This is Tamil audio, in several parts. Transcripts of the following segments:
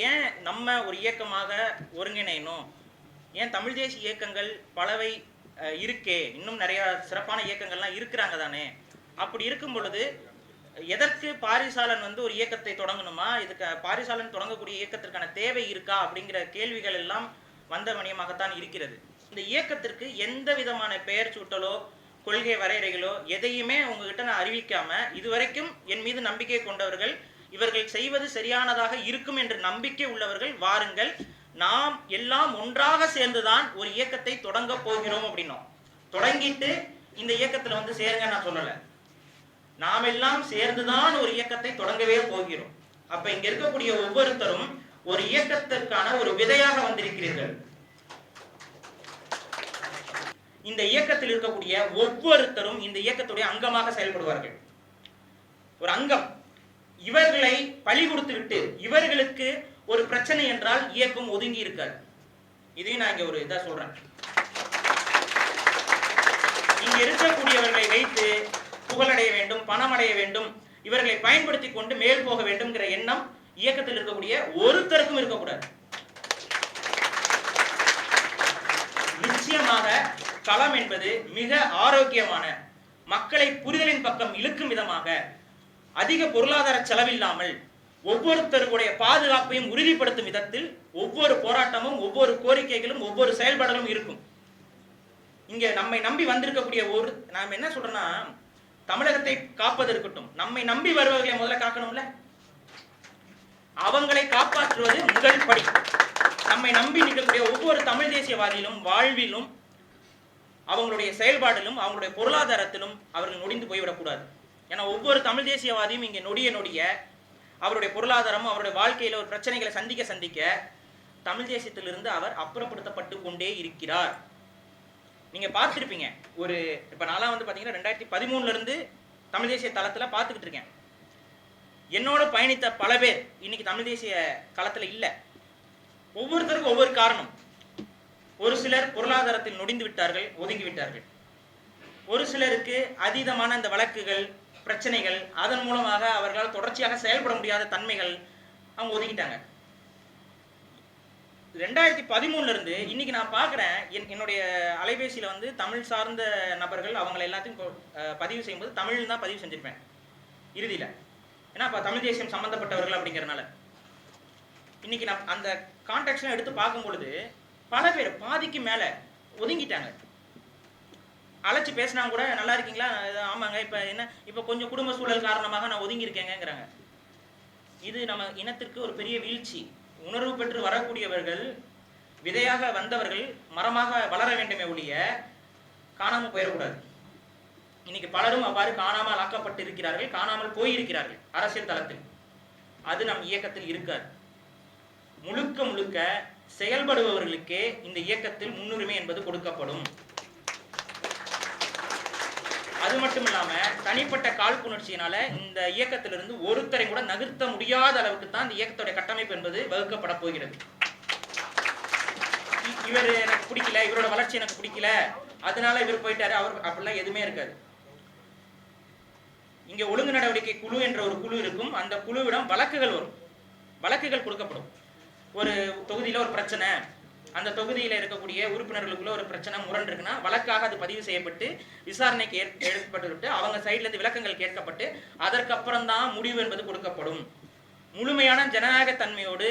ஏன் நம்ம ஒரு இயக்கமாக ஒருங்கிணையணும், ஏன் தமிழ் தேசிய இயக்கங்கள் பலவை இருக்கே, இன்னும் நிறைய சிறப்பான இயக்கங்கள்லாம் இருக்கிறாங்க தானே. அப்படி இருக்கும் பொழுது எதற்கு பாரிசாலன் ஒரு இயக்கத்தை தொடங்கணுமா, இதுக்கு பாரிசாலன் தொடங்கக்கூடிய இயக்கத்திற்கான தேவை இருக்கா அப்படிங்கிற கேள்விகள் எல்லாம் வந்த மணியமாகத்தான் இருக்கிறது. இந்த இயக்கத்திற்கு எந்த விதமான பெயர் சூட்டலோ கொள்கை வரையறைகளோ எதையுமே உங்ககிட்ட நான் அறிவிக்காம, இதுவரைக்கும் என் மீது நம்பிக்கை கொண்டவர்கள், இவர்கள் செய்வது சரியானதாக இருக்கும் என்று நம்பிக்கை உள்ளவர்கள் வாருங்கள், நாம் எல்லாம் ஒன்றாக சேர்ந்துதான் ஒரு இயக்கத்தை தொடங்க போகிறோம் அப்படின்னோம். தொடங்கிட்டு இந்த இயக்கத்துல சேருங்க நான் சொல்லல, நாம் எல்லாம் சேர்ந்துதான் ஒரு இயக்கத்தை தொடங்கவே போகிறோம். அப்ப இங்க இருக்கக்கூடிய ஒவ்வொருத்தரும் ஒரு இயக்கத்திற்கான ஒரு விதையாக வந்திருக்கிறீர்கள். இந்த இயக்கத்தில் இருக்கக்கூடிய ஒவ்வொருத்தரும் இந்த இயக்கத்துடைய அங்கமாக செயல்படுவார்கள். ஒரு அங்கம். இவர்களை பழி கொடுத்து விட்டு இவர்களுக்கு ஒரு பிரச்சனை என்றால் இயக்கம் ஒதுங்கி இருக்காது. இதையும் நான் இங்க ஒரு இதா சொல்றேன். இங்க இருக்கக்கூடியவர்களை வைத்து புகழடைய வேண்டும், பணம் அடைய வேண்டும், இவர்களை பயன்படுத்தி கொண்டு மேல் போக வேண்டும்ங்கிற எண்ணம் இயக்கத்தில் இருக்கக்கூடிய ஒருத்தருக்கும் இருக்கக்கூடாது. நிச்சயமாக களம் என்பது மிக ஆரோக்கியமான, மக்களை புரிதலின் பக்கம் இழுக்கும் விதமாக, அதிக பொருளாதார செலவில்லாமல் ஒவ்வொருத்தருடைய பாதுகாப்பையும் உறுதிப்படுத்தும் விதத்தில் ஒவ்வொரு போராட்டமும், ஒவ்வொரு கோரிக்கைகளும், ஒவ்வொரு செயல்பாடுகளும் இருக்கும். இங்க நம்மை நம்பி வந்திருக்கக்கூடிய நாம் என்ன சொல்றோம்னா, தமிழகத்தை காப்பது இருக்கட்டும், நம்மை நம்பி வருபவர்களை முதல்ல காக்கணும்ல, அவங்களை காப்பாற்றுவது முதல் படி. நம்மை நம்பி நிற்கக்கூடிய ஒவ்வொரு தமிழ் தேசியவாதியிலும் வாழ்விலும் அவங்களுடைய செயல்பாடிலும் அவங்களுடைய பொருளாதாரத்திலும் அவர்கள் நொடிந்து போய்விடக்கூடாது. ஏன்னா ஒவ்வொரு தமிழ் தேசியவாதியும் இங்கே நொடிய அவருடைய பொருளாதாரமும் அவருடைய வாழ்க்கையில் ஒரு பிரச்சனைகளை சந்திக்க தமிழ் தேசியத்திலிருந்து அவர் அப்புறப்படுத்தப்பட்டு கொண்டே இருக்கிறார். நீங்க பார்த்துருப்பீங்க, இப்ப நான்லாம் பாத்தீங்கன்னா 2013 இருந்து தமிழ் தேசிய தளத்துல பார்த்துக்கிட்டு இருக்கேன். என்னோட பயணித்த பல பேர் இன்னைக்கு தமிழ் தேசிய களத்துல இல்லை. ஒவ்வொருத்தருக்கும் ஒவ்வொரு காரணம். ஒரு சிலர் பொருளாதாரத்தில் நொடிந்து விட்டார்கள், ஒதுங்கி விட்டார்கள். ஒரு சிலருக்கு அதீதமான இந்த வழக்குகள், பிரச்சனைகள், அதன் மூலமாக அவர்களால் தொடர்ச்சியாக செயல்பட முடியாத தன்மைகள், அவங்க ஒதுக்கிட்டாங்க. 2013 இருந்து இன்னைக்கு நான் பார்க்குறேன், என்னுடைய அலைபேசியில் தமிழ் சார்ந்த நபர்கள் அவங்களை எல்லாத்தையும் பதிவு செய்யும்போது தமிழ் தான் பதிவு செஞ்சிருப்பேன் இறுதியில். ஏன்னா இப்போ தமிழ் தேசியம் சம்மந்தப்பட்டவர்கள் அப்படிங்கிறனால இன்னைக்கு நான் அந்த கான்டாக்ட்ஸ்லாம் எடுத்து பார்க்கும் பொழுது பல பேர் பாதிக்கு மேலே ஒதுங்கிட்டாங்க. அழைச்சி பேசினா கூட நல்லா இருக்கீங்களா, ஆமாங்க, இப்போ கொஞ்சம் குடும்ப சூழல் காரணமாக நான் ஒதுங்கி இருக்கேங்கிறாங்க. இது நம்ம இனத்திற்கு ஒரு பெரிய வீழ்ச்சி. உணர்வு பெற்று வரக்கூடியவர்கள், விதையாக வந்தவர்கள் மரமாக வளர வேண்டுமே ஒழிய காணாமல் போயிடக்கூடாது. இன்னைக்கு பலரும் அவ்வாறு காணாமல் ஆக்கப்பட்டு இருக்கிறார்கள், காணாமல் போயிருக்கிறார்கள் அரசியல் தளத்தில். அது நம் இயக்கத்தில் இருக்காது. முழுக்க முழுக்க செயல்படுபவர்களுக்கே இந்த இயக்கத்தில் முன்னுரிமை என்பது கொடுக்கப்படும். அது மட்டும் இல்லாம தனிப்பட்ட காழ்ப்புணர்ச்சியினால இந்த இயக்கத்திலிருந்து ஒருத்தரை கூட நகர்த்த முடியாத அளவுக்கு தான் இந்த இயக்கத்துடைய கட்டமைப்பு என்பது வகுக்கப்பட போகிறது. இவர் எனக்கு பிடிக்கல, இவரோட வளர்ச்சி எனக்கு பிடிக்கல, அதனால இவர் போயிட்டாரு, அவர் அப்படிலாம் எதுவுமே இருக்காது. இங்க ஒழுங்கு நடவடிக்கை குழு என்ற ஒரு குழு இருக்கும். அந்த குழுவிடம் வழக்குகள் வரும், வழக்குகள் கொடுக்கப்படும். ஒரு தொகுதியில ஒரு பிரச்சனை, அந்த தொகுதியில் இருக்கக்கூடிய உறுப்பினர்களுக்குள்ள ஒரு பிரச்சனை, முரண் இருக்குன்னா வழக்காக அது பதிவு செய்யப்பட்டு விசாரணைக்கு எடுக்கப்பட்டு அவங்க சைட்ல இருந்து விளக்கங்கள் கேட்கப்பட்டு அதற்கப்புறம் தான் முடிவு என்பது கொடுக்கப்படும். முழுமையான ஜனநாயக தன்மையோடு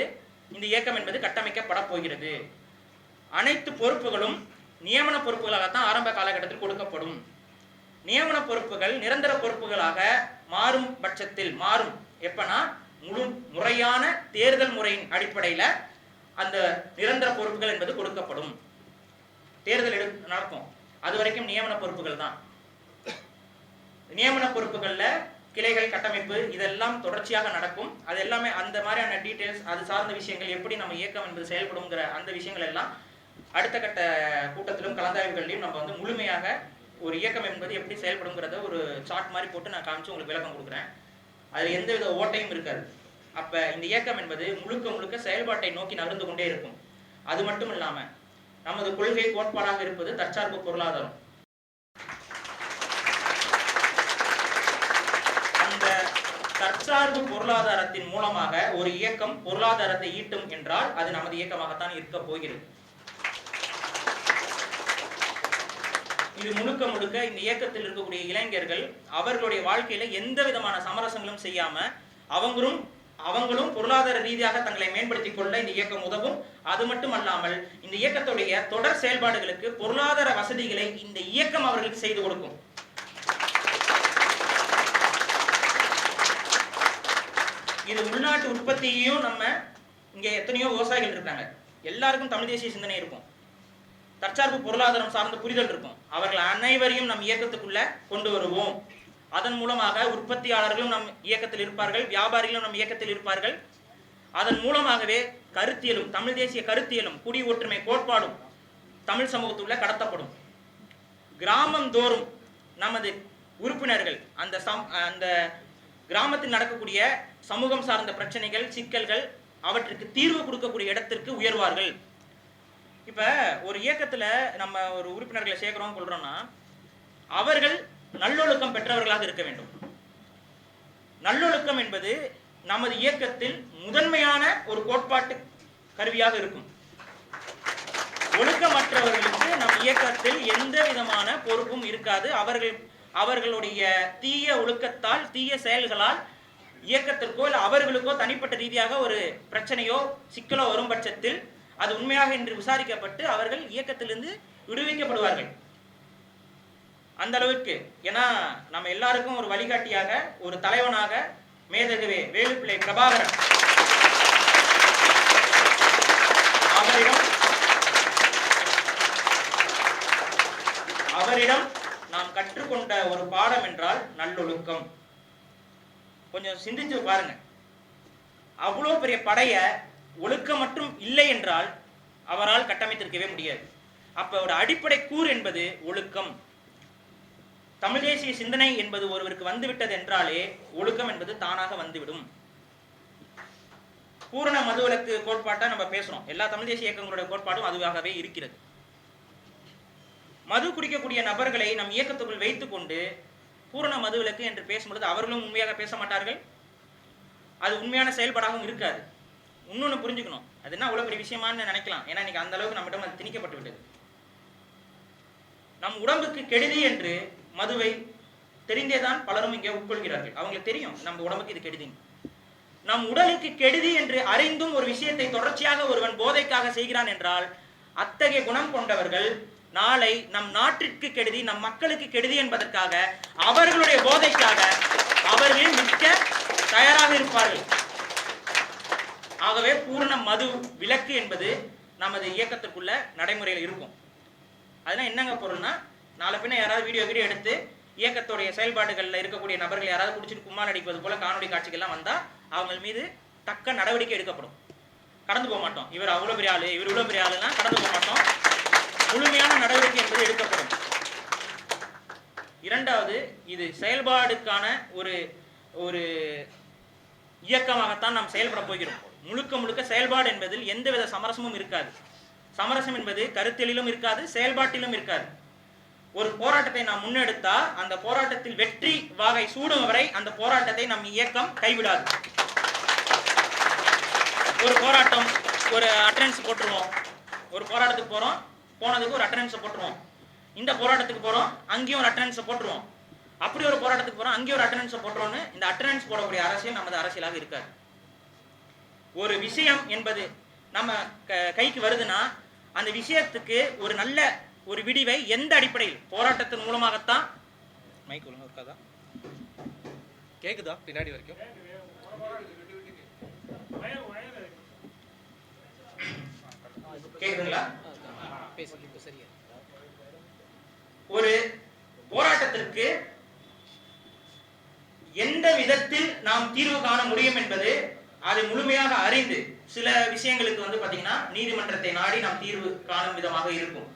இந்த இயக்கம் என்பது கட்டமைக்கப்பட போகிறது. அனைத்து பொறுப்புகளும் நியமன பொறுப்புகளாகத்தான் ஆரம்ப காலகட்டத்தில் கொடுக்கப்படும். நியமன பொறுப்புகள் நிரந்தர பொறுப்புகளாக மாறும் பட்சத்தில் மாறும். எப்பனா முறையான தேர்தல் முறையின் அடிப்படையில் அந்த நிரந்தர பொறுப்புகள் என்பது கொடுக்கப்படும். தேர்தல் நடக்கும், அது வரைக்கும் நியமன பொறுப்புகள் தான். நியமன பொறுப்புகள்ல கிளைகள், கட்டமைப்பு இதெல்லாம் தொடர்ச்சியாக நடக்கும். அது எல்லாமே அந்த மாதிரியான டீடைல்ஸ், அது சார்ந்த விஷயங்கள், எப்படி நம்ம இயக்கம் என்பது செயல்படுங்கிற அந்த விஷயங்கள் எல்லாம் அடுத்த கட்ட கூட்டத்திலும் கலந்தாய்வுகளிலும் நம்ம முழுமையாக ஒரு இயக்கம் என்பது எப்படி செயல்படுங்கிறத ஒரு சார்ட் மாதிரி போட்டு நான் காமிச்சு உங்களுக்கு விளக்கம் கொடுக்குறேன். அதில் எந்தவித ஓட்டையும் இருக்காது. அப்ப இந்த இயக்கம் என்பது முழுக்க முழுக்க செயல்பாட்டை நோக்கி நகர்ந்து கொண்டே இருக்கும். அது மட்டும் இல்லாம நமது கொள்கை கோட்பாடாக இருப்பது தற்சார்பு பொருளாதாரம். அந்த தற்சார்பு பொருளாதாரத்தின் மூலமாக ஒரு இயக்கம் பொருளாதாரத்தை ஈட்டும் என்றால் அது நமது இயக்கமாகத்தான் இருக்க போகிறது. இது முழுக்க முழுக்க இந்த இயக்கத்தில் இருக்கக்கூடிய இளைஞர்கள் அவர்களுடைய வாழ்க்கையில எந்த விதமான சமரசங்களும் செய்யாம அவங்களும் பொருளாதார ரீதியாக தங்களை மேம்படுத்திக் கொள்ள இந்த இயக்கம் உதவும். அது மட்டும் அல்லாமல் இந்த இயக்கத்துடைய தொடர் செயல்பாடுகளுக்கு பொருளாதார வசதிகளை இந்த இயக்கம் அவர்களுக்கு செய்து கொடுக்கும். இது உள்நாட்டு உற்பத்தியையும் நம்ம இங்க எத்தனையோ விவசாயிகள் இருக்காங்க, எல்லாருக்கும் தமிழ் தேசிய சிந்தனை இருக்கும், தற்சார்பு பொருளாதாரம் சார்ந்த புரிதல் இருக்கும். அவர்கள் அனைவரையும் நம் இயக்கத்துக்குள்ள கொண்டு வருவோம். அதன் மூலமாக உற்பத்தியாளர்களும் நம் இயக்கத்தில் இருப்பார்கள், வியாபாரிகளும் நம் இயக்கத்தில் இருப்பார்கள். அதன் மூலமாகவே கருத்தியலும் தமிழ் தேசிய கருத்தியலும் குடி ஒற்றுமை கோட்பாடும் தமிழ் சமூகத்துள்ள கடத்தப்படும். கிராமம் தோறும் நமது உறுப்பினர்கள் அந்த கிராமத்தில் நடக்கக்கூடிய சமூகம் சார்ந்த பிரச்சனைகள் சிக்கல்கள் அவற்றுக்கு தீர்வு கொடுக்கக்கூடிய இடத்திற்கு உயர்வார்கள். இப்ப ஒரு இயக்கத்துல நம்ம ஒரு உறுப்பினர்களை சேர்க்கிறோம் சொல்றோம்னா அவர்கள் நல்லொழுக்கம் பெற்றவர்களாக இருக்க வேண்டும். நல்லொழுக்கம் என்பது நமது இயக்கத்தில் முதன்மையான ஒரு கோட்பாட்டு கருவியாக இருக்கும். ஒழுக்கமற்றவர்களுக்கு நம் இயக்கத்தில் எந்த விதமான பொறுப்பும் இருக்காது. அவர்களுடைய தீய ஒழுக்கத்தால் தீய செயல்களால் இயக்கத்திற்கோ இல்லை அவர்களுக்கோ தனிப்பட்ட ரீதியாக ஒரு பிரச்சனையோ சிக்கலோ வரும் பட்சத்தில் அது உண்மையாக என்று விசாரிக்கப்பட்டு அவர்கள் இயக்கத்திலிருந்து விடுவிக்கப்படுவார்கள். அந்த அளவுக்கு, ஏன்னா நம்ம எல்லாருக்கும் ஒரு வழிகாட்டியாக ஒரு தலைவனாக மேதகுவே வேலுப்பிள்ளை பிரபாகரன் அவரிடம் நாம் கற்றுக்கொண்ட ஒரு பாடம் என்றால் நல்லொழுக்கம். கொஞ்சம் சிந்திச்சு பாருங்க, அவ்வளோ பெரிய படைய ஒழுக்கம் மட்டும் இல்லை என்றால் அவரால் கட்டமைத்திருக்கவே முடியாது. அப்ப ஒரு அடிப்படை கூறு என்பது ஒழுக்கம். தமிழ் தேசிய சிந்தனை என்பது ஒருவருக்கு வந்துவிட்டது என்றாலே ஒழுக்கம் என்பது தானாக வந்துவிடும். பூரண மதுவிலக்கு கோட்பாட்டை நம்ம பேசுறோம், எல்லா தமிழ் தேசிய இயக்கங்களுடைய கோட்பாடும் அதுவாகவே இருக்கிறது. மது குடிக்கக்கூடிய நபர்களை நம் இயக்கத்துக்குள் வைத்துக் கொண்டு பூரண மதுவிலக்கு என்று பேசும்பொழுது அவர்களும் உண்மையாக பேச மாட்டார்கள், அது உண்மையான செயல்பாடாகவும் இருக்காது. இன்னொன்னு புரிஞ்சுக்கணும், அது என்ன அவ்வளவு பெரிய விஷயமானு நினைக்கலாம், ஏன்னா இன்னைக்கு அந்த அளவுக்கு நம்மிடம் அது திணிக்கப்பட்டு விட்டது. நம் உடம்புக்கு கெடுதி என்று மதுவை தெரிந்தேதான் பலரும் இங்கே உட்கொள்கிறார்கள். அவங்களுக்கு தெரியும் நம்ம உடம்புக்கு இது கெடுதி. நம் உடலுக்கு கெடுதி என்று அறிந்தும் ஒரு விஷயத்தை தொடர்ச்சியாக ஒருவன் போதைக்காக செய்கிறான் என்றால் அத்தகைய குணம் கொண்டவர்கள் நாளை நம் நாட்டிற்கு கெடுதி நம் மக்களுக்கு கெடுதி என்பதற்காக அவர்களுடைய போதைக்காக அவர்கள் நிற்க தயாராக இருப்பார்கள். ஆகவே பூரண மது விலக்கு என்பது நமது இயக்கத்திற்குள்ள நடைமுறையில் இருக்கும். அதெல்லாம் என்னங்க பொருள்னா, நாளை பின்ன யாராவது வீடியோ எடுத்து இயக்கத்துடைய செயல்பாடுகளில் இருக்கக்கூடிய நபர்கள் யாராவது குடிச்சிட்டு கும்மாள் அடிப்பது போல காணொலி காட்சிகள்லாம் வந்தா அவங்க மீது தக்க நடவடிக்கை எடுக்கப்படும். கடந்து போக மாட்டோம், இவர் அவ்வளவு பெரிய ஆளு இவர் இவ்வளவு பெரிய ஆளுன்னா கடந்து போக மாட்டோம். முழுமையான நடவடிக்கை என்பது எடுக்கப்படும். இரண்டாவது, இது செயல்பாடுக்கான ஒரு ஒரு இயக்கமாகத்தான் நாம் செயல்பட போகிறோம். முழுக்க முழுக்க செயல்பாடு என்பதில் எந்தவித சமரசமும் இருக்காது. சமரசம் என்பது கருத்திலும் இருக்காது, செயல்பாட்டிலும் இருக்காது. ஒரு போராட்டத்தை நாம் முன்னெடுத்தா அந்த போராட்டத்தில் வெற்றி வாகை சூடும் வரை அந்த போராட்டத்தை நம் இயக்கம் கைவிடாது. ஒரு போராட்டம் ஒரு அட்டெண்டன்ஸ் போட்டுருவோம், ஒரு போராட்டத்துக்கு போறோம் போனதுக்கு ஒரு அட்டெண்டன்ஸ் போட்டுருவோம், இந்த போராட்டத்துக்கு போறோம் அங்கேயும் ஒரு அட்டெண்டன்ஸ் போட்டுருவோம், அப்படி ஒரு போராட்டத்துக்கு போறோம் அங்கேயும் ஒரு அட்டெண்டன்ஸ் போட்டுருவோம்னு இந்த அட்டெண்டன்ஸ் போடக்கூடிய அரசியல் நமது அரசியலாக இருக்காது. ஒரு விஷயம் என்பது நம்ம கைக்கு வருதுன்னா அந்த விஷயத்துக்கு ஒரு நல்ல ஒரு விடிவை எந்த அடிப்படையில் போராட்டத்தின் மூலமாகத்தான். மைக் ஒழுங்கா இருக்காதா, கேக்குதா பின்னாடி வரைக்கும்? கேக்குதுங்களா? ஒரு போராட்டத்திற்கு எந்த விதத்தில் நாம் தீர்வு காண முடியும் என்பது அதை முழுமையாக அறிந்து சில விஷயங்களுக்கு பாத்தீங்கன்னா நீதிமன்றத்தை நாடி நாம் தீர்வு காணும் விதமாக இருக்கும்.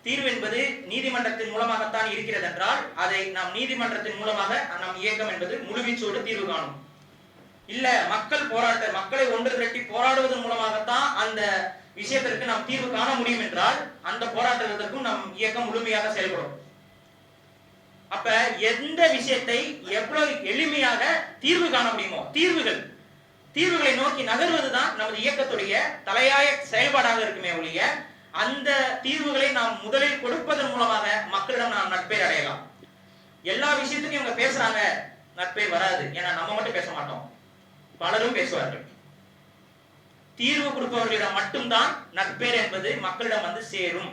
தீர்வு என்பது நீதிமன்றத்தின் மூலமாகத்தான் இருக்கிறது என்றால் அதை நாம் நீதிமன்றத்தின் மூலமாக நம் இயக்கம் என்பது முழுவீச்சோடு தீர்வு காணும். இல்ல மக்களை ஒன்று திரட்டி போராடுவதன் மூலமாகத்தான் அந்த விஷயத்திற்கு நாம் தீர்வு காண முடியும் என்றால் அந்த போராட்டத்திற்கும் நம் இயக்கம் முழுமையாக செயல்படும். அப்ப எந்த விஷயத்தை எவ்வளவு எளிமையாக தீர்வு காண முடியுமோ தீர்வுகளை நோக்கி நகர்வதுதான் நமது இயக்கத்துடைய தலையாய செயல்பாடாக இருக்குமே ஒழிய அந்த தீர்வுகளை நாம் முதலில் கொடுப்பதன் மூலமாக மக்களிடம் நாம் நட்பேர் அடையலாம். எல்லா விஷயத்துக்கும் இவங்க பேசுறாங்க, நட்பேர் வராது. ஏன்னா நம்ம மட்டும் பேச மாட்டோம், பலரும் பேசுவார்கள். தீர்வு கொடுப்பவர்களிடம் மட்டும்தான் நட்பேர் என்பது மக்களிடம் வந்து சேரும்.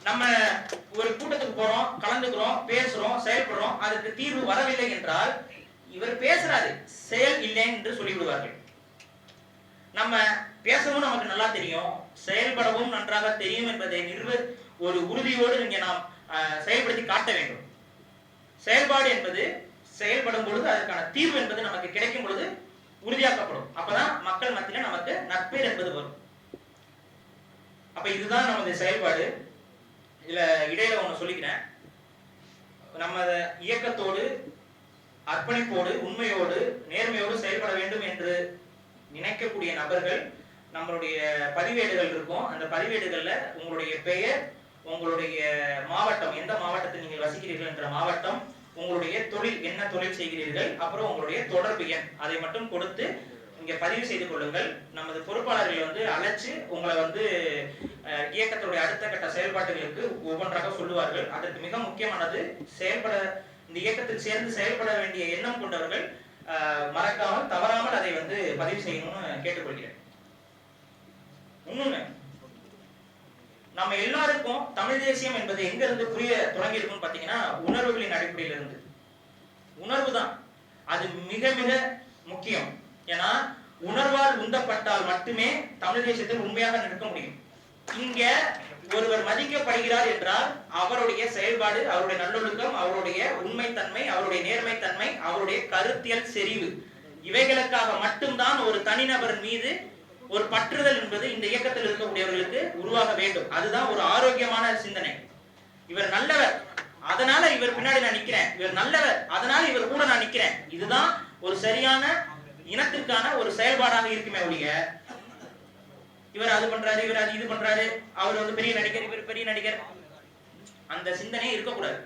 நம்ம ஒரு கூட்டத்துக்கு போறோம், கலந்துக்கிறோம், பேசுறோம், செயல்படுறோம், அதுக்கு தீர்வு வரவில்லை என்றால் இவர் பேசுறாரு, செயல் இல்லை என்று சொல்லிவிடுவார்கள். நம்ம பேசவும் நமக்கு நல்லா தெரியும், செயல்படவும் நன்றாக தெரியும் என்பதை ஒரு உறுதியோடு நீங்க நாம் செயல்படுத்தி காட்ட வேண்டும். செயல்பாடு என்பது செயல்படும் பொழுது அதற்கான தீர்வு என்பது நமக்கு கிடைக்கும் பொழுது உறுதியாக்கப்படும். அப்பதான் மக்கள் மத்தியில நமக்கு நட்பேர் என்பது வரும். அப்ப இதுதான் நமது செயல்பாடு. இதுல இடையில ஒண்ணு சொல்லிக்கிறேன். நம்ம இயக்கத்தோடு அர்ப்பணிப்போடு உண்மையோடு நேர்மையோடு செயல்பட வேண்டும் என்று நினைக்கக்கூடிய நபர்கள் நம்மளுடைய பதிவேடுகள் இருக்கும். அந்த பதிவேடுகள்ல உங்களுடைய பெயர், உங்களுடைய மாவட்டம், எந்த மாவட்டத்தில் நீங்கள் வசிக்கிறீர்கள் என்ற மாவட்டம், உங்களுடைய தொழில், என்ன தொழில் செய்கிறீர்கள், அப்புறம் உங்களுடைய தொடர்பு எண், அதை மட்டும் கொடுத்து இங்க பதிவு செய்து கொள்ளுங்கள். நமது பொறுப்பாளர்கள் வந்து அழைச்சு உங்களை வந்து இயக்கத்துடைய அடுத்த கட்ட செயல்பாடுகளுக்கு ஒவ்வொன்றாக சொல்லுவார்கள். அதற்கு மிக முக்கியமானது இந்த இயக்கத்தில் சேர்ந்து செயல்பட வேண்டிய எண்ணம் கொண்டவர்கள் மறக்காமல் தவறாமல் அதை வந்து பதிவு செய்யணும்னு கேட்டுக்கொள்கிறேன். இன்னொன்னு, நம்ம எல்லாருக்கும் தமிழ் தேசியம் என்பது எங்க இருந்து புரிய தொடங்கி இருக்குன்னு பாத்தீங்கன்னா உணர்வுகளின் அடிப்படையில இருந்து. உணர்வு தான் அது மிக மிக முக்கியம். ஏன்னா உணர்வால் உந்தப்பட்டால் மட்டுமே தமிழ் தேசியத்தில் உண்மையாக நிற்க முடியும். இங்க ஒருவர் மதிக்கப்படுகிறார் என்றால் அவருடைய செயல்பாடு, அவருடைய நல்லொழுக்கம், அவருடைய உண்மைத்தன்மை, அவருடைய நேர்மைத்தன்மை, அவருடைய கருத்தியல் செறிவு, இவைகளுக்காக மட்டும்தான் ஒரு தனிநபர் மீது ஒரு பற்றுதல் என்பது இந்த இயக்கத்தில் இருக்கக்கூடியவர்களுக்கு உருவாக வேண்டும். அதுதான் ஒரு ஆரோக்கியமான சிந்தனை. இவர் நல்லவர், அதனால இவர் பின்னாடி நான் நிக்கிறேன், இவர் நல்லவர், அதனால இவர் கூட நான் நிக்கிறேன். இதுதான் ஒரு சரியான இனத்திற்கான ஒரு செயல்பாடாக இருக்குமே ஒழிய இவர் அது பண்றாரு, இவர் அது இது பண்றாரு, அவர் வந்து பெரிய நடிகர், இவர் பெரிய நடிகர், அந்த சிந்தனையே இருக்கக்கூடாது.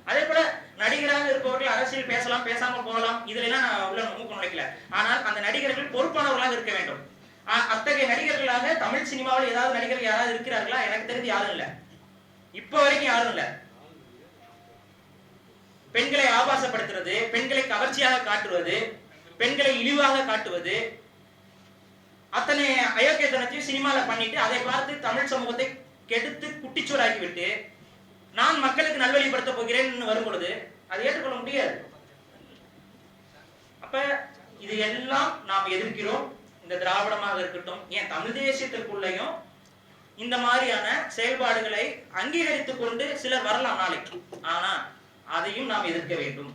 அதே போல நடிகராக இருப்பவர்கள் அரசியல் பேசலாம், பேசாமல் போகலாம், இதுல எல்லாம் நான் உள்ள மூக்க நுழைக்கல. ஆனால் அந்த நடிகர்கள் பொறுப்பானவர்களாக இருக்க வேண்டும். அத்தகைய நடிகர்களாக தமிழ் சினிமாவில் ஏதாவது நடிகர்கள் யாராவது இருக்கிறார்களா? எனக்கு தெரிஞ்சு யாரும் இல்ல, இப்ப வரைக்கும் யாரும் இல்ல. பெண்களை ஆபாசப்படுத்துறது, பெண்களை கவர்ச்சியாக காட்டுவது, பெண்களை இழிவாக காட்டுவது, அத்தனை அயோக்கியத்தனத்தையும் சினிமால பண்ணிட்டு அதை பார்த்து தமிழ் சமூகத்தை கெடுத்து குட்டிச்சோராக்கி விட்டு நான் மக்களுக்கு நல்வழிப்படுத்த போகிறேன் வரும் பொழுது அதை ஏற்றுக்கொள்ள முடியாது. அப்ப இது எல்லாம் நாம் எதிர்க்கிறோம். இந்த திராவிடமாக இருக்கட்டும், ஏன் தமிழ் தேசியத்திற்குள்ளேயும் இந்த மாதிரியான செயல்பாடுகளை அங்கீகரித்துக் கொண்டு சிலர் வரலாம் நாளைக்கு. ஆனா அதையும் நாம் எதிர்க்க வேண்டும்.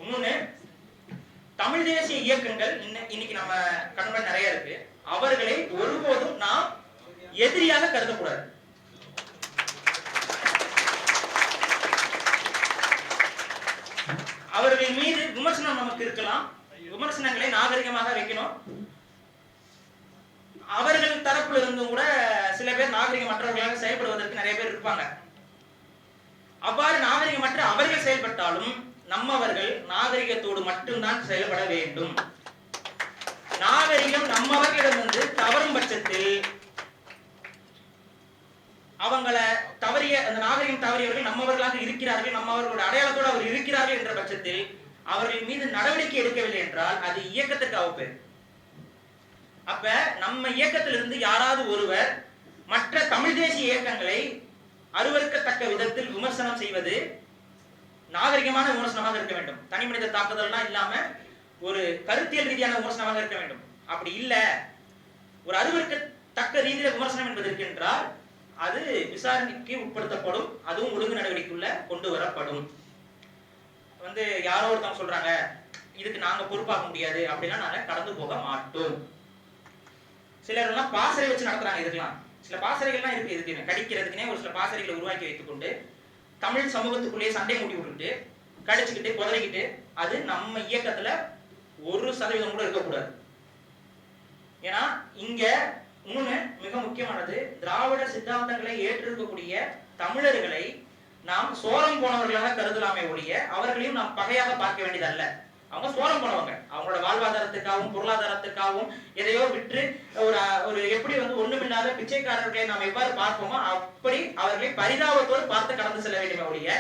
இன்னொன்னு, தமிழ் தேசிய இயக்கங்கள் இன்னைக்கு நம்ம கண்முன்னாடி நிறைய இருக்கு. அவர்களை ஒருபோதும் நாம் எதிரியாக கருதக்கூடாது. அவர்கள் மீது விமர்சனம் நமக்கு இருக்கலாம், விமர்சனங்களை நாகரிகமாக வைக்கணும். அவர்கள் தரப்புல இருந்தும் கூட சில பேர் நாகரிகமற்றவர்களாக செயல்படுவதற்கு நிறைய பேர் இருப்பாங்க. அவ்வாறு நாகரிகமற்ற அவர்கள் செயல்பட்டாலும் நம்மவர்கள் நாகரிகத்தோடு மட்டும்தான் செயல்பட வேண்டும். நாகரிகம் நம்மவர்களிடமிருந்து தவறும் பட்சத்தில் அவங்களை தவறிய அந்த நாகரிகம் தவறியவர்கள் நம்மவர்களாக இருக்கிறார்கள், நம்மவர்களோட அடையாளத்தோடு அவர் இருக்கிறார்கள் என்ற பட்சத்தில் அவர்கள் மீது நடவடிக்கை எடுக்கவில்லை என்றால் அது இயக்கத்திற்கு அவப்பெயர். அப்ப நம்ம இயக்கத்திலிருந்து யாராவது ஒருவர் மற்ற தமிழ் தேசிய இயக்கங்களை அருவருக்கத்தக்க விதத்தில் விமர்சனம் செய்வது நாகரிகமான விமர்சனமாக இருக்க வேண்டும். தனி மனித தாக்குதல்லாம் இல்லாம ஒரு கருத்தியல் ரீதியான விமர்சனமாக இருக்க வேண்டும். அப்படி இல்ல, ஒரு அருவருக்கத்தக்க ரீதியில விமர்சனம் என்பது இருக்கின்றால் அது விசாரணைக்கு உட்படுத்தப்படும், அதுவும் ஒழுங்கு நடவடிக்கைக்குள்ள கொண்டு வரப்படும். வந்து யாரோ ஒருத்தவங்க சொல்றாங்க இதுக்கு நாங்க பொறுப்பாக முடியாது அப்படின்னா நாங்க கடந்து போக மாட்டோம். சிலர் எல்லாம் பாசறை வச்சு நடத்துறாங்க. இதுக்கெல்லாம் சில பாசறைகள்லாம் இருக்கு. இதுக்கு கடிக்கிறதுக்குனே ஒரு சில பாசறைகளை உருவாக்கி வைத்துக் கொண்டு தமிழ் சமூகத்துக்குள்ளேயே சண்டை மூட்டி விட்டுட்டு கடிச்சுக்கிட்டு குதறிக்கிட்டு அது நம்ம இயக்கத்துல 1% கூட இருக்கக்கூடாது. ஏன்னா இங்க இன்னொன்னு மிக முக்கியமானது, திராவிட சித்தாந்தங்களை ஏற்றிருக்கக்கூடிய தமிழர்களை நாம் சோரம் போனவர்களாக கருதலாமே ஒழிய அவர்களையும் நாம் பகையாக பார்க்க வேண்டியதல்ல. அவங்க சோரம் போனவங்க, அவங்களோட வாழ்வாதாரத்துக்காகவும் பொருளாதாரத்துக்காகவும் எதையோ விற்று ஒரு எப்படி ஒண்ணுமில்லாத பிச்சைக்காரர்களை நாம் எவ்வாறு பார்ப்போமோ அப்படி அவர்களை பரிதாபத்தோடு பார்த்து கடந்து செல்ல வேண்டுமே ஒழிய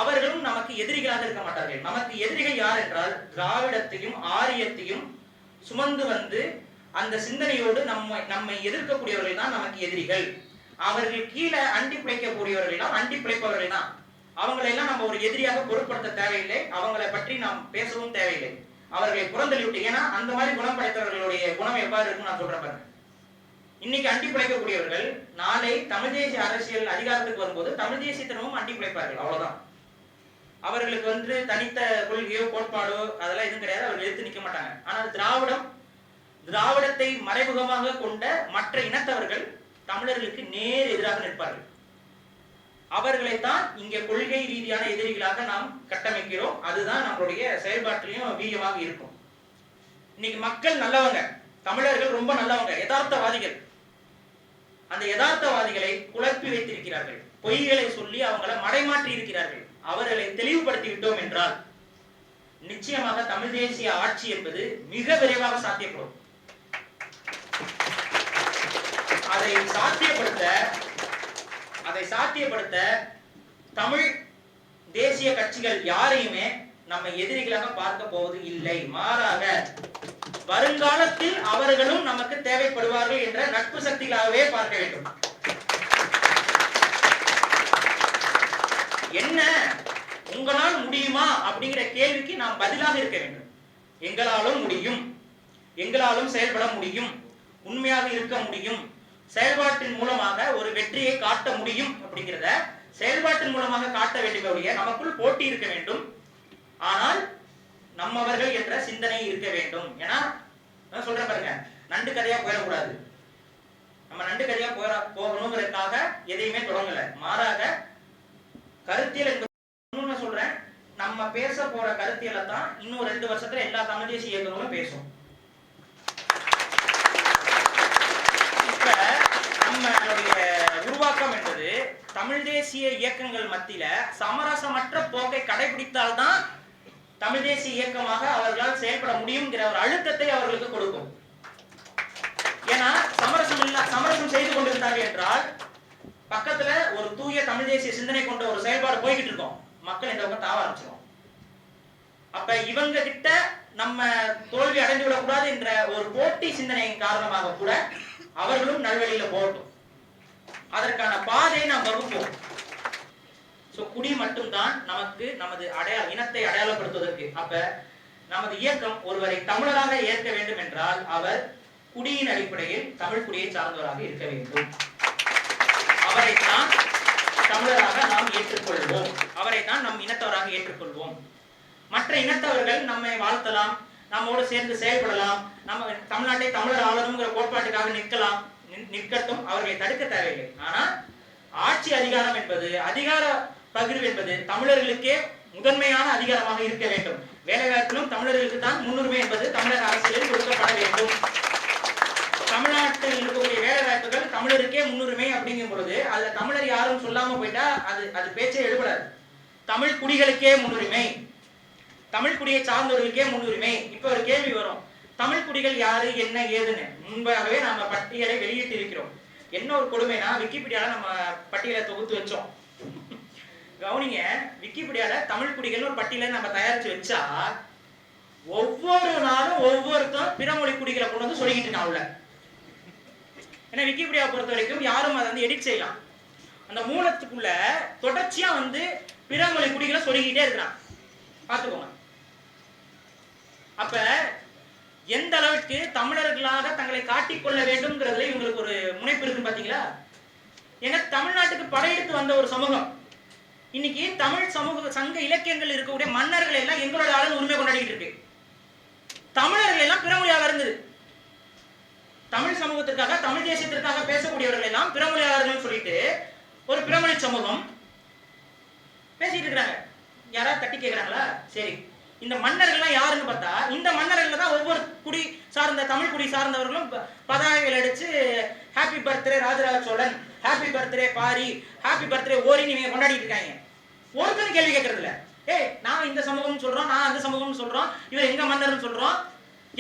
அவர்களும் நமக்கு எதிரிகளாக இருக்க மாட்டார்கள். நமக்கு எதிரிகள் யார் என்றால் திராவிடத்தையும் ஆரியத்தையும் சுமந்து வந்து அந்த சிந்தனையோடு நம்மை எதிர்க்கக்கூடியவர்கள் தான் நமக்கு எதிரிகள். அவர்கள் கீழே அண்டி பிழைக்கக்கூடியவர்கள் தான், அண்டி பிழைப்பவர்கள் தான். அவங்களெல்லாம் நம்ம ஒரு எதிரியாக பொருட்படுத்த தேவையில்லை, அவங்களை பற்றி நாம் பேசவும் தேவையில்லை. அவர்களை புறந்தள்ளி விட்டு, ஏன்னா அந்த மாதிரி குணம் படைத்தவர்களுடைய குணம் எவ்வாறு இருக்கும் நான் சொல்றேன் பாருங்க. இன்னைக்கு அண்டி பிழைக்கக்கூடியவர்கள் நாளை தமிழ் தேசிய அரசியல் அதிகாரத்துக்கு வரும்போது தமிழ் தேசியத்தினமும் அண்டி பிழைப்பார்கள், அவ்வளவுதான். அவர்களுக்கு தனித்த கொள்கையோ கோட்பாடோ அதெல்லாம் எதுவும் கிடையாது, அவர்கள் எடுத்து நிற்க மாட்டாங்க. ஆனால் திராவிடத்தை மறைமுகமாக கொண்ட மற்ற இனத்தவர்கள் தமிழர்களுக்கு நேர் எதிராக நிற்பார்கள். அவர்களைத்தான் இங்க கொள்கை ரீதியான எதிரிகளாக நாம் கட்டமைக்கிறோம். அதுதான் நம்மளுடைய செயல்பாட்டிலையும் வீரியமாக இருக்கும். இன்னைக்கு மக்கள் நல்லவங்க, தமிழர்கள் ரொம்ப நல்லவங்க, யதார்த்தவாதிகள். அந்த யதார்த்தவாதிகளை குழப்பி வைத்திருக்கிறார்கள், பொய்களை சொல்லி அவங்களை மடைமாற்றி இருக்கிறார்கள். அவர்களை தெளிவுபடுத்தி விட்டோம் என்றால் நிச்சயமாக தமிழ் தேசிய ஆட்சி என்பது மிக விரைவாக சாத்தியப்படும். அதை சாத்தியப்படுத்த தமிழ் தேசிய கட்சிகள் யாரையுமே நம்ம எதிரிகளாக பார்க்க போவது இல்லை. மாறாக வருங்காலத்தில் அவர்களும் நமக்கு தேவைப்படுவார்கள் என்ற நட்பு சக்திகளாகவே பார்க்க வேண்டும். என்ன உங்களால் முடியுமா அப்படிங்கிற கேள்விக்கு நாம் பதிலாக இருக்க வேண்டும். எங்களாலும் முடியும், எங்களாலும் செயல்பட முடியும், உண்மையாக இருக்க முடியும், செயல்பாட்டின் மூலமாக ஒரு வெற்றியை காட்ட முடியும் அப்படிங்கிறத செயல்பாட்டின் மூலமாக காட்ட வேண்டிய நமக்குள் போட்டி இருக்க வேண்டும். ஆனால் நம்மவர்கள் என்ற சிந்தனை இருக்க வேண்டும். ஏன்னா சொல்றேன் பாருங்க, நண்டு கதையா போயிடக்கூடாது. நம்ம நண்டு கதையா போகணுங்கிறதுக்காக எதையுமே தொடங்கல. மாறாக கருத்தியல் என்பது சொல்றேன், நம்ம பேச போற கருத்தியலை தான் இன்னும் 2 வருஷத்துல எல்லா தமிழ் தேசிய இயக்கங்களும் பேசும். இப்ப நம்மளுடைய உருவாக்கம் என்பது தமிழ் தேசிய இயக்கங்கள் மத்தியில சமரசமற்ற போக்கை கடைபிடித்தால்தான் தமிழ் தேசிய இயக்கமாக அவர்களால் செயல்பட முடியுங்கிற ஒரு அழுத்தத்தை அவர்களுக்கு கொடுக்கும். ஏன்னா சமரசம் செய்து கொண்டிருந்தார்கள் என்றால் பக்கத்துல ஒரு தூய தமிழ் தேசிய சிந்தனை கொண்ட ஒரு செயல்பாடு போய்கிட்டு இருக்கோம், மக்கள் இந்த பக்கம் தாவ ஆரம்பிச்சிடும். அப்ப இவங்க கிட்ட நம்ம தோல்வி அடைந்து விடக்கூடாது என்ற ஒரு போட்டி சிந்தனையின் காரணமாக கூட அவர்களும் நல்வழியில போகட்டும், அதற்கான பாதையை நாம் வகுப்போம். குடி மட்டும்தான் நமக்கு நமது இனத்தை அடையாளப்படுத்துவதற்கு. அப்ப நமது இயக்கம் ஒருவரை தமிழராக ஏற்க வேண்டும் என்றால் அவர் குடியின் அடிப்படையில் தமிழ் குடியை சார்ந்தவராக இருக்க வேண்டும். அவரைத்தான் தமிழராக நாம் ஏற்றுக்கொள்வோம், அவரைத்தான் நம் இனத்தவராக ஏற்றுக்கொள்வோம். மற்ற இனத்தவர்கள் நம்மை வாழ்த்தலாம், நம்மோடு சேர்ந்து செயல்படலாம், நம்ம தமிழ்நாட்டை தமிழர் ஆளணுங்கிற கோட்பாட்டுக்காக நிற்கட்டும், அவர்களை தடுக்க தேவையில்லை. ஆனா ஆட்சி அதிகாரம் என்பது, அதிகார பகிர்வு என்பது தமிழர்களுக்கே முதன்மையான அதிகாரமாக இருக்க வேண்டும். வேலைவாய்ப்பிலும் தமிழர்களுக்கு தான் முன்னுரிமை என்பது தமிழக அரசியலில் கொடுக்கப்பட வேண்டும். தமிழ்நாட்டில் இருக்கக்கூடிய வேலை வாய்ப்புகள் தமிழருக்கே முன்னுரிமை அப்படிங்கும் பொழுது அதுல தமிழர் யாரும் சொல்லாம போயிட்டா அது பேச்சே எடுபடாது. தமிழ் குடிகளுக்கே முன்னுரிமை, தமிழ் குடியை சார்ந்தவர்களுக்கே முன்னுரிமை. இப்ப ஒரு கேள்வி வரும், தமிழ் குடிகள் யாரு என்ன ஏதுன்னு. முன்பாகவே நம்ம பட்டியலை வெளியிட்டு இருக்கிறோம். என்ன ஒரு கொடுமைனா விக்கிபீடியால நம்ம பட்டியலை தொகுத்து வச்சோம். கவனிங்க, விக்கிபீடியால தமிழ் குடிகள் ஒரு பட்டியலை நம்ம தயாரிச்சு வச்சா ஒவ்வொரு நாளும் ஒவ்வொருத்தரும் பிறமொழி குடிகளை கொண்டு வந்து சொல்லிக்கிட்டு இருக்கான் உள்ள. ஏன்னா விக்கிபீடியா பொறுத்த வரைக்கும் யாரும் அதை எடிட் செய்யலாம். அந்த மூலத்துக்குள்ள தொடர்ச்சியா பிறமொழி குடிகளை சொல்லிக்கிட்டே இருக்கிறான், பார்த்துக்கோங்க. அப்ப எந்த அளவுக்கு தமிழர்களாக தங்களை காட்டிக்கொள்ள வேண்டும்ங்கிறதுல இவங்களுக்கு ஒரு முனைப்பு இருக்கு பாத்தீங்களா? ஏன்னா தமிழ்நாட்டுக்கு படையெடுத்து வந்த ஒரு சமூகம் இன்னைக்கு தமிழ் சமூக சங்க இலக்கியங்கள் இருக்கக்கூடிய மன்னர்கள் எல்லாம் எங்களோட ஆளுநர் உரிமை கொண்டாடிட்டு இருக்கு. தமிழர்கள் எல்லாம் பிறமொழியாக இருந்தது. தமிழ் சமூகத்திற்காக தமிழ் தேசியத்திற்காக பேசக்கூடியவர்கள் எல்லாம் பிறமொழியாளர்கள் சொல்லிட்டு ஒரு பிறமொழி சமூகம் பேசிட்டு இருக்கிறாங்க. யாராவது தட்டி கேட்கிறாங்களா? சரி, இந்த மன்னர்கள்லாம் யாருன்னு பார்த்தா இந்த மன்னர்கள் தான் ஒவ்வொரு குடி சார்ந்த தமிழ்குடி சார்ந்தவர்களும் பதாகைகள் அடிச்சு happy birthday Rajaraja Cholan, happy birthday Pari, happy birthday ஓரின்னு இவங்க கொண்டாடிட்டு இருக்காங்க. ஒருத்தரும் கேள்வி கேட்கறது இல்ல. நான் இந்த சமூகம் சொல்றோம், நான் அந்த சமூகம் சொல்றோம், இவர் எங்க மன்னர்னு சொல்றோம்,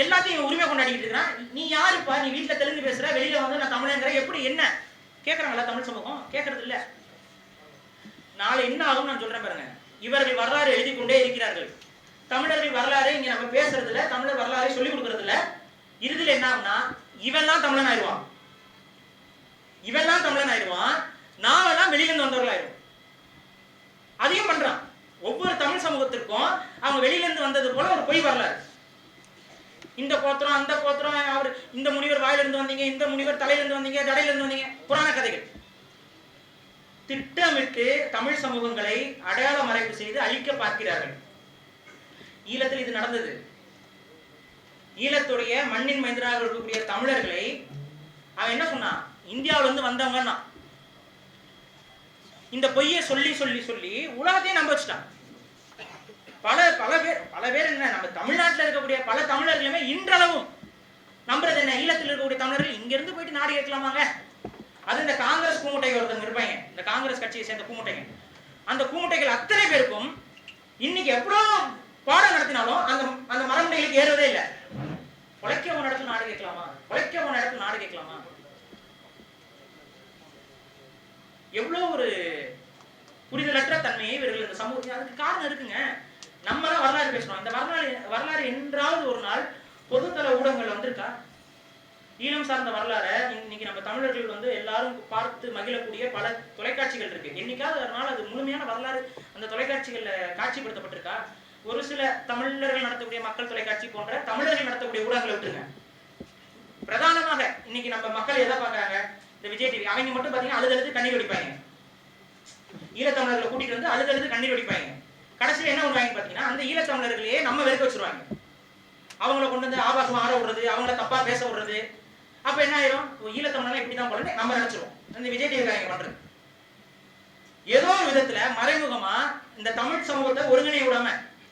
எல்லாத்தையும் உரிமை கொண்டாடிட்டு இருக்கிறான். நீ யாருப்பா, நீ வீட்டுல தெலுங்கு பேசுற, வெளியில வந்து நான் தமிழங்கிற, எப்படி என்ன கேட்கறாங்களா தமிழ் சமூகம்? கேட்கறது இல்ல. நாளை என்ன ஆகும் நான் சொல்றேன் பாருங்க. இவர்கள் வரலாறு எழுதி கொண்டே இருக்கிறார்கள். தமிழர்கள் வரலாறு இங்க நம்ம பேசுறது இல்ல, தமிழர் வரலாறு சொல்லிக் கொடுக்கறது இல்ல. இறுதியில் என்ன ஆகும்னா இவெல்லாம் தமிழன் ஆயிடுவான், இவெல்லாம் தமிழன் ஆயிடுவான், நாமெல்லாம் வெளியிலிருந்து வந்தவர்கள் ஆயிடும். அதையும் பண்றான். ஒவ்வொரு தமிழ் சமூகத்திற்கும் அவங்க வெளியிலிருந்து வந்தது போல ஒரு பொய் வரலாறு. இந்த கோத்திரம் அந்த கோத்திரம், அவர் இந்த முனிவர் வாயிலிருந்து வந்தீங்க, இந்த முனிவர் தலையிலிருந்து வந்தீங்க, ஜடையிலிருந்து வந்தீங்க, புராண கதைகள். திட்டமிட்டு தமிழ் சமூகங்களை அடையாள மறைப்பு செய்து அழிக்க பார்க்கிறார்கள். ஈழத்தில் இது நடந்தது. ஈழத்துடைய மண்ணின் மைந்தராக இருக்கக்கூடிய தமிழர்களை அவன் என்ன சொன்னான்? இந்தியாவிலிருந்து வந்தவங்கன்னா இந்த பொய்யை சொல்லி சொல்லி சொல்லி உலகத்தையும் நம்ப வச்சுட்டான். பல பேர் என்ன, நம்ம தமிழ்நாட்டில் இருக்கக்கூடிய பல தமிழர்களுமே இன்றளவும் நம்புறது என்ன, ஈழத்தில் இருக்கக்கூடிய தமிழர்கள் இங்க இருந்து போயிட்டு நாடு கேட்கலாமாங்க. அது இந்த காங்கிரஸ் கூமுட்டை ஒருத்தங்க இருப்பாங்க, இந்த காங்கிரஸ் கட்சியை சேர்ந்த கூமுட்டைங்க. அந்த கூமுட்டைகள் அத்தனை பேருக்கும் இன்னைக்கு எவ்வளவு பாடம் நடத்தினாலும் அந்த அந்த மரமுடைகளுக்கு ஏறுவதே இல்லை. உழைக்க ஒரு இடத்துல நாடு கேட்கலாமா, உழைக்க ஒரு இடத்துல நாடு கேட்கலாமா? எவ்வளவு ஒரு புரிதலற்ற தன்மையை இவர்கள் இந்த சமூகத்தில். அதுக்கு காரணம் இருக்குங்க. நம்ம தான் வரலாறு பேசுறோம். இந்த வரலாறு என்றாவது ஒரு நாள் பொதுத்தள ஊடகங்கள் வந்திருக்கா? ஈழம் சார்ந்த வரலாறு இன்னைக்கு நம்ம தமிழர்கள் வந்து எல்லாரும் பார்த்து மகிழக்கூடிய பல தொலைக்காட்சிகள் இருக்கு. என்னைக்காவது ஒரு நாள் அது முழுமையான வரலாறு அந்த தொலைக்காட்சிகள்ல காட்சிப்படுத்தப்பட்டிருக்கா? ஒரு சில தமிழர்கள் நடத்தக்கூடிய மக்கள் தொலைக்காட்சி போன்ற தமிழர்கள் நடத்தக்கூடிய ஊடகங்களை விட்டுருங்க. பிரதானமாக இன்னைக்கு நம்ம மக்கள் எதை பாக்குறாங்க? இந்த விஜய் டிவி. அவங்க மட்டும் பாத்தீங்கன்னா அழுது கண்ணீர் வடிப்பாங்க. ஈழத்தமிழர்களை கூட்டிட்டு வந்து அழுது கண்ணீர் வடிப்பாங்க. கடைசியில் என்ன பண்ணுவாங்க பாத்தீங்கன்னா, அந்த ஈழத்தமிழர்களையே நம்ம வெறுக்க வச்சிருவாங்க. அவங்கள கொண்டு வந்து ஆபாசமா ஆட விடுறது, அவங்கள தப்பா பேச விடுறது. அப்ப என்ன ஆயிரும்? ஈழத்தமிழர்கள் இப்படிதான் போல நம்ம நினைச்சிருவோம். இந்த விஜய் டிவி பண்றது ஏதோ ஒரு விதத்துல மறைமுகமா இந்த தமிழ் சமூகத்தை ஒருங்கிணை விடாம.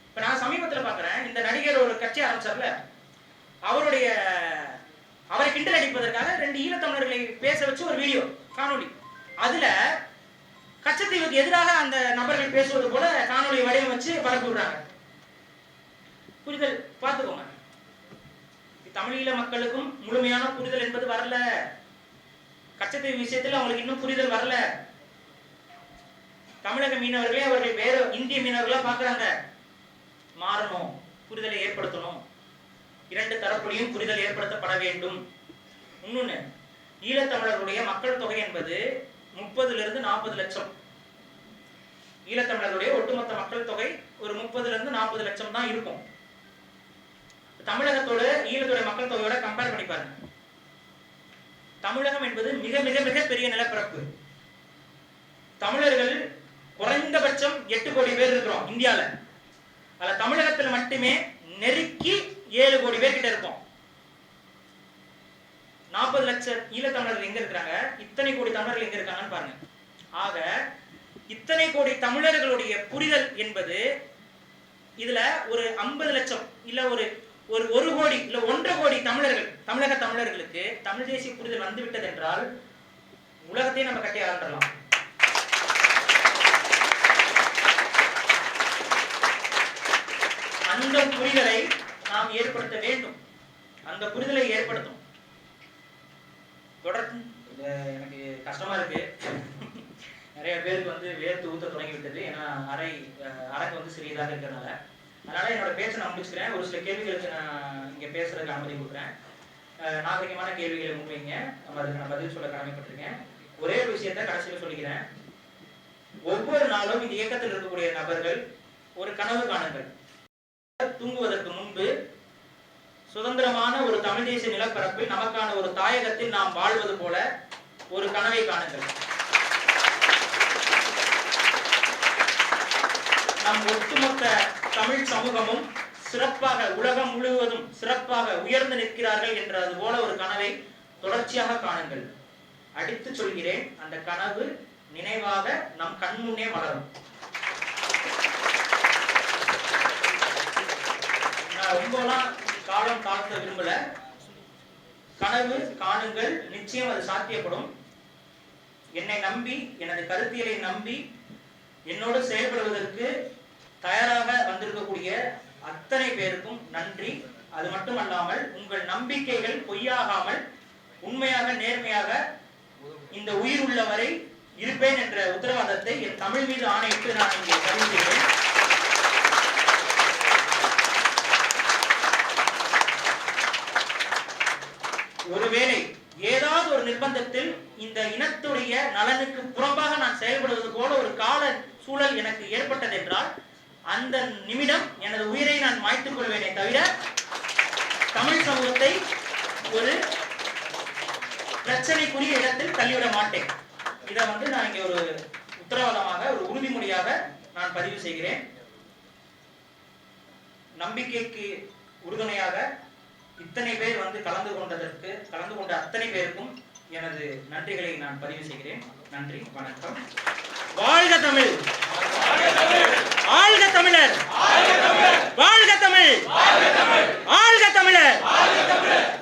இப்ப நான் சமீபத்துல பாக்குறேன், இந்த நடிகர் ஒரு கட்சி ஆரம்பிச்சார்ல, அவரை கிண்டல் அடிப்பதற்காக 2 ஈழத்தமிழர்களை பேச வச்சு ஒரு வீடியோ காணொலி. அதுல கச்சத்தீவுக்கு எதிராக அந்த நபர்கள் பேசுவது போல காணொலி வடிவமைச்சு பரப்பி விடுறாங்க. புரிதல் பார்த்துக்கோங்க. தமிழீழ மக்களுக்கும் முழுமையான புரிதல் என்பது வரல. கச்சத்தீவு விஷயத்தில் அவங்களுக்கு இன்னும் புரிதல் வரல. தமிழக மீனவர்களே அவர்கள் வேற இந்திய மீனவர்களா பாக்குறாங்க. மாறணும், புரிதலை ஏற்படுத்தணும். 2 தரப்புலையும் புரிதல் ஏற்படுத்தப்பட வேண்டும். இன்னொன்னு, ஈழத்தமிழர்களுடைய மக்கள் தொகை என்பது 30 to 40 லட்சம். ஈழத்தமிழர்களுடைய ஒட்டுமொத்த மக்கள் தொகை ஒரு 30 to 40 லட்சம் தான் இருக்கும். தமிழகத்தோட ஈழத்துடைய மக்கள் தொகையோட கம்பேர் பண்ணி பாருங்க. தமிழகம் என்பது மிக மிக மிக பெரிய நிலப்பரப்பு. தமிழர்கள் குறைந்தபட்சம் 8 கோடி பேர் இருக்கிறோம் இந்தியால. அதுல தமிழகத்தில் மட்டுமே நெருக்கி 7 கோடி பேர் கிட்ட இருக்கும். 40 லட்சம் ஈழத்தமிழர்கள் எங்க இருக்கிறாங்க, இத்தனை கோடி தமிழர்கள் எங்க இருக்காங்கன்னு பாருங்க. ஆக இத்தனை கோடி தமிழர்களுடைய புரிதல் என்பது இதுல ஒரு 50 லட்சம் இல்ல ஒரு 1 கோடி இல்ல 1.5 கோடி தமிழர்கள், தமிழக தமிழர்களுக்கு தமிழ் தேசிய புரிதல் வந்து விட்டது என்றால் உலகத்தையே நம்ம கட்டி ஆரம்பிடலாம். அந்த புரிதலை நாம் ஏற்படுத்த வேண்டும். அந்த புரிதலை ஏற்படுத்தும். தொடர்ந்து எனக்கு கஷ்டமா இருக்கு. நிறைய பேருக்கு வந்து வேர்த்து ஊத்த தொடங்கி விட்டது. ஏன்னா அரங்கு வந்து சிறியதாக இருக்கிறதுனால. அதனால என்னோட பேச்சை நான் முடிச்சுக்கிறேன். ஒரு சில கேள்விகளுக்கு நான் இங்க பேசுறதுக்கு அனுமதி கொடுக்குறேன். நாகரிகமான கேள்விகளை முன்வைங்க. அதுக்கு நான் பதில் சொல்ல கடமைப்பட்டிருக்கேன். ஒரே ஒரு விஷயத்த கடைசியில் சொல்லிக்கிறேன். ஒவ்வொரு நாளும் இந்த இயக்கத்தில் இருக்கக்கூடிய நபர்கள் ஒரு கனவு காணுங்கள். தூங்குவதற்கு முன்பு சுதந்திரமான ஒரு தமிழ் தேசிய நிலப்பரப்பில் நமக்கான ஒரு தாயகத்தில் நாம் வாழ்வது போல ஒரு கனவை காணுங்கள். நம் ஒட்டுமொத்த தமிழ் சமூகமும் சிறப்பாக உலகம் முழுவதும் சிறப்பாக உயர்ந்து நிற்கிறார்கள் என்றது போல ஒரு கனவை தொடர்ச்சியாக காணுங்கள். அடித்து சொல்கிறேன், அந்த கனவு நினைவாக நம் கண்முன்னே மலரும். ரொம்பலாம் காலம் தாழ்த்த விரும்பல. கனவு காணுங்கள், நிச்சயம் அது சாத்தியப்படும். என்னை நம்பி, எனது கருத்தியலை நம்பி என்னோடு செயல்படுவதற்கு தயாராக வந்திருக்கக்கூடிய அத்தனை பேருக்கும் நன்றி. அது மட்டுமல்லாமல் உங்கள் நம்பிக்கைகள் பொய்யாகாமல் உண்மையாக நேர்மையாக இந்த உயிர் உள்ளவரை இருப்பேன் என்ற உத்தரவாதத்தை என் தமிழ் மீது ஆணையிட்டு நான் இங்கே பதிவு செய்கிறேன். ஒருவேளை ஏதாவது ஒரு நிர்பந்தத்தில் இந்த இனத்துடைய நலனுக்கு புறம்பாக நான் செயல்படுவது போல ஒரு கால சூழல் எனக்கு ஏற்பட்டது என்றால் அந்த நிமிடம் எனது உயிரை நான் மாய்த்துக் கொள்வேனே தவிர தமிழ் சமூகத்தை ஒரு பிரச்சனைக்குரிய இடத்தில் தள்ளிவிட மாட்டேன். இதை நான் இங்கே ஒரு உத்தரவாதமாக, ஒரு உறுதிமொழியாக நான் பதிவு செய்கிறேன். நம்பிக்கைக்கு உறுதுணையாக இத்தனை பேர் கலந்து கொண்ட அத்தனை பேருக்கும் எனது நன்றிகளை நான் பதிவு செய்கிறேன். நன்றி, வணக்கம். வாழ்க தமிழ், வாழ்க தமிழர், வாழ்க தமிழ், வாழ்க தமிழர்.